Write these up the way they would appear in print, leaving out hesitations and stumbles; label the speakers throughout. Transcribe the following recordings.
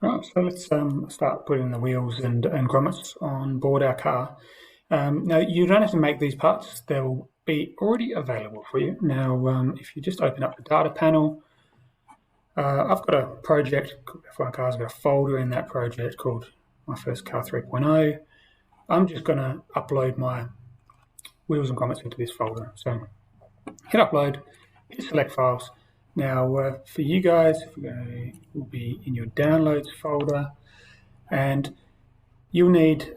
Speaker 1: Right, so let's start putting the wheels and grommets on board our car. Now, you don't have to make these parts. They'll be already available for you. Now, if you just open up the data panel, I've got a project for my car. I've got a folder in that project called My First Car 3.0. I'm just going to upload my wheels and grommets into this folder. So hit upload, hit select files. Now, for you guys, if we go, will be in your downloads folder, and you'll need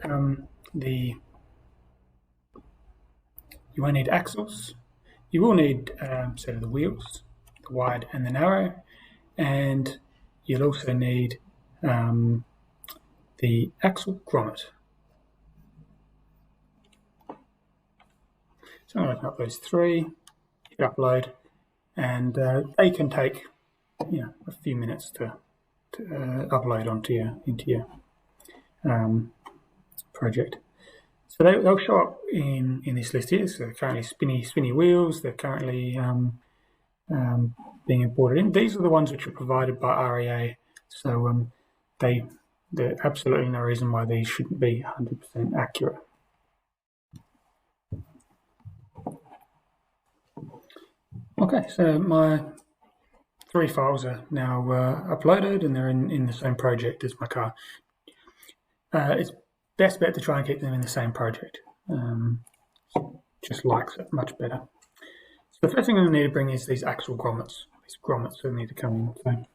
Speaker 1: you won't need axles. You will need set of the wheels, the wide and the narrow, and you'll also need the axle grommet. So I'm going to open up those three, hit upload, and they can take a few minutes to upload into your project. So they'll show up in this list here. So they're currently spinny wheels. They're currently being imported in. These are the ones which are provided by REA. So there's absolutely no reason why these shouldn't be 100% accurate. Okay, so my three files are now uploaded, and they're in the same project as my car. It's best bet to try and keep them in the same project. Just likes it much better. So the first thing I'm going to need to bring is these axle grommets. These grommets will need to come in.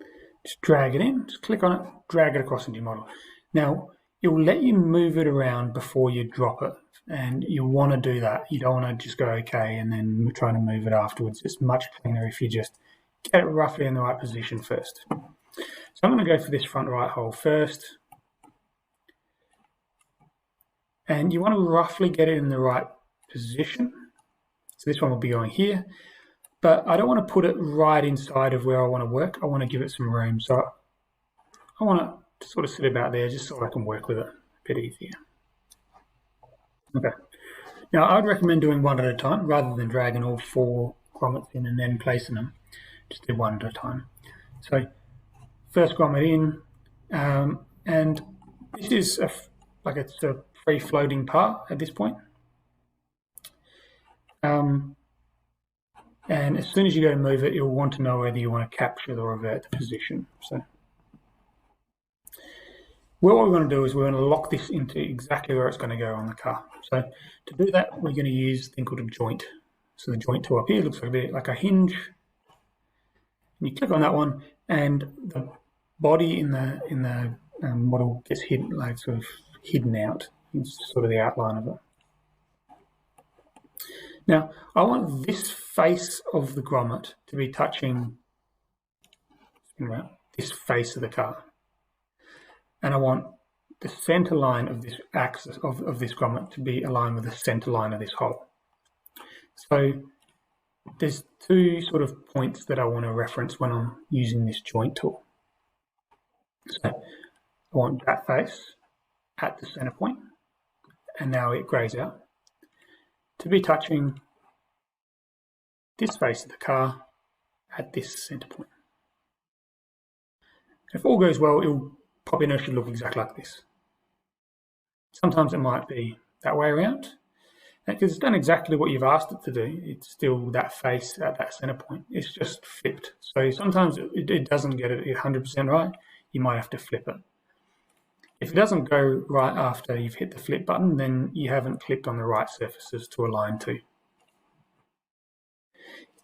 Speaker 1: So just drag it in, just click on it, drag it across into your model. Now, it will let you move it around before you drop it, and you'll want to do that. You don't want to just go okay and then try to move it afterwards. It's much cleaner if you just get it roughly in the right position first. So I'm going to go for this front right hole first. And you want to roughly get it in the right position. So this one will be going here. But I don't want to put it right inside of where I want to work. I want to give it some room. So I want it to sort of sit about there just so I can work with it a bit easier. Okay. Now, I'd recommend doing one at a time rather than dragging all four grommets in and then placing them. Just do one at a time. So first grommet in, and this is it's a free floating part at this point. And as soon as you go to move it, you'll want to know whether you want to capture or revert the position. So what we're going to do is we're going to lock this into exactly where it's going to go on the car. So to do that, we're going to use a thing called a joint. So the joint tool up here looks like a bit like a hinge. And you click on that one, and the body in the model gets hidden, like sort of hidden out. It's sort of the outline of it. Now, I want this face of the grommet to be touching this face of the car. And I want the center line of this axis of this grommet to be aligned with the center line of this hole. So there's two sort of points that I want to reference when I'm using this joint tool. So I want that face at the center point, and now it grays out, to be touching this face of the car at this center point. If all goes well, it'll pop in, it should look exactly like this. Sometimes it might be that way around, because it's done exactly what you've asked it to do. It's still that face at that center point. It's just flipped. So sometimes it doesn't get it 100% right. You might have to flip it. If it doesn't go right after you've hit the flip button, then you haven't clicked on the right surfaces to align to.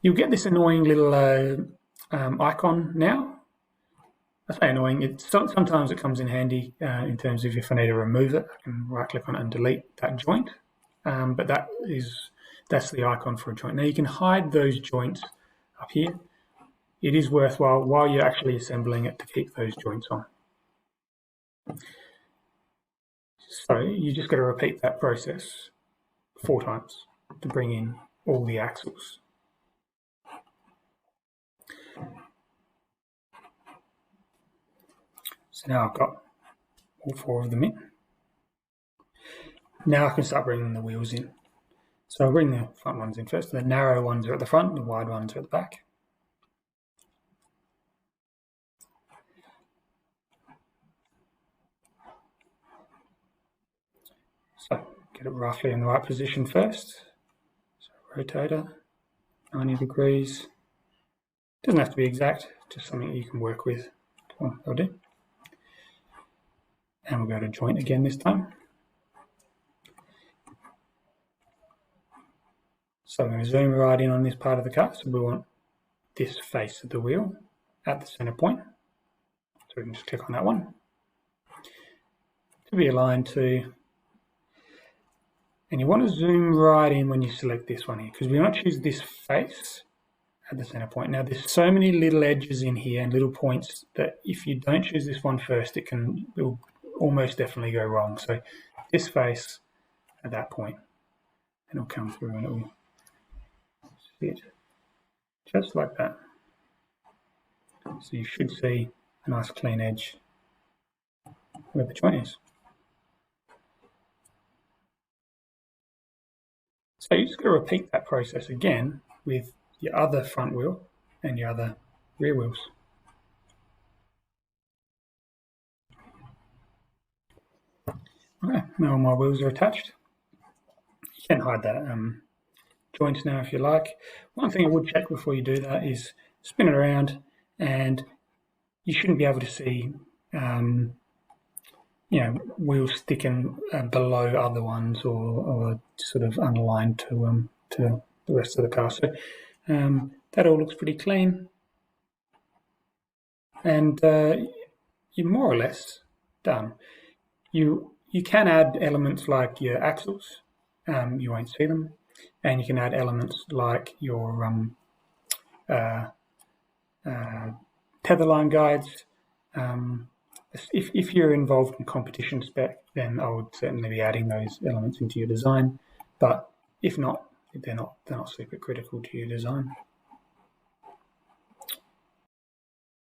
Speaker 1: You'll get this annoying little icon now. I say annoying. Sometimes it comes in handy in terms of if I need to remove it, I can right-click on it and delete that joint. But that's the icon for a joint. Now you can hide those joints up here. It is worthwhile while you're actually assembling it to keep those joints on. So you just got to repeat that process 4 times to bring in all the axles. So now I've got all 4 of them in. Now I can start bringing the wheels in. So I'll bring the front ones in first. The narrow ones are at the front, the wide ones are at the back. get it roughly in the right position first. So rotator, 90 degrees. Doesn't have to be exact, just something you can work with. Well, that'll do. And we'll go to joint again this time. So I'm going to zoom right in on this part of the car. So we want this face of the wheel at the center point. So we can just click on that one. To be aligned to, and you want to zoom right in when you select this one here, because we want to choose this face at the center point. Now there's so many little edges in here and little points that if you don't choose this one first, it will almost definitely go wrong. So this face at that point, and it'll come through and it will fit just like that. So you should see a nice clean edge where the joint is. So you're just going to repeat that process again with your other front wheel and your other rear wheels. Okay, now my wheels are attached. You can hide that joints now if you like. One thing I would check before you do that is spin it around, and you shouldn't be able to see wheels sticking below other ones or sort of unaligned to the rest of the car. So that all looks pretty clean, and you're more or less done. You can add elements like your axles. You won't see them, and you can add elements like your tether line guides. If you're involved in competition spec, then I would certainly be adding those elements into your design. But if not, they're not super critical to your design.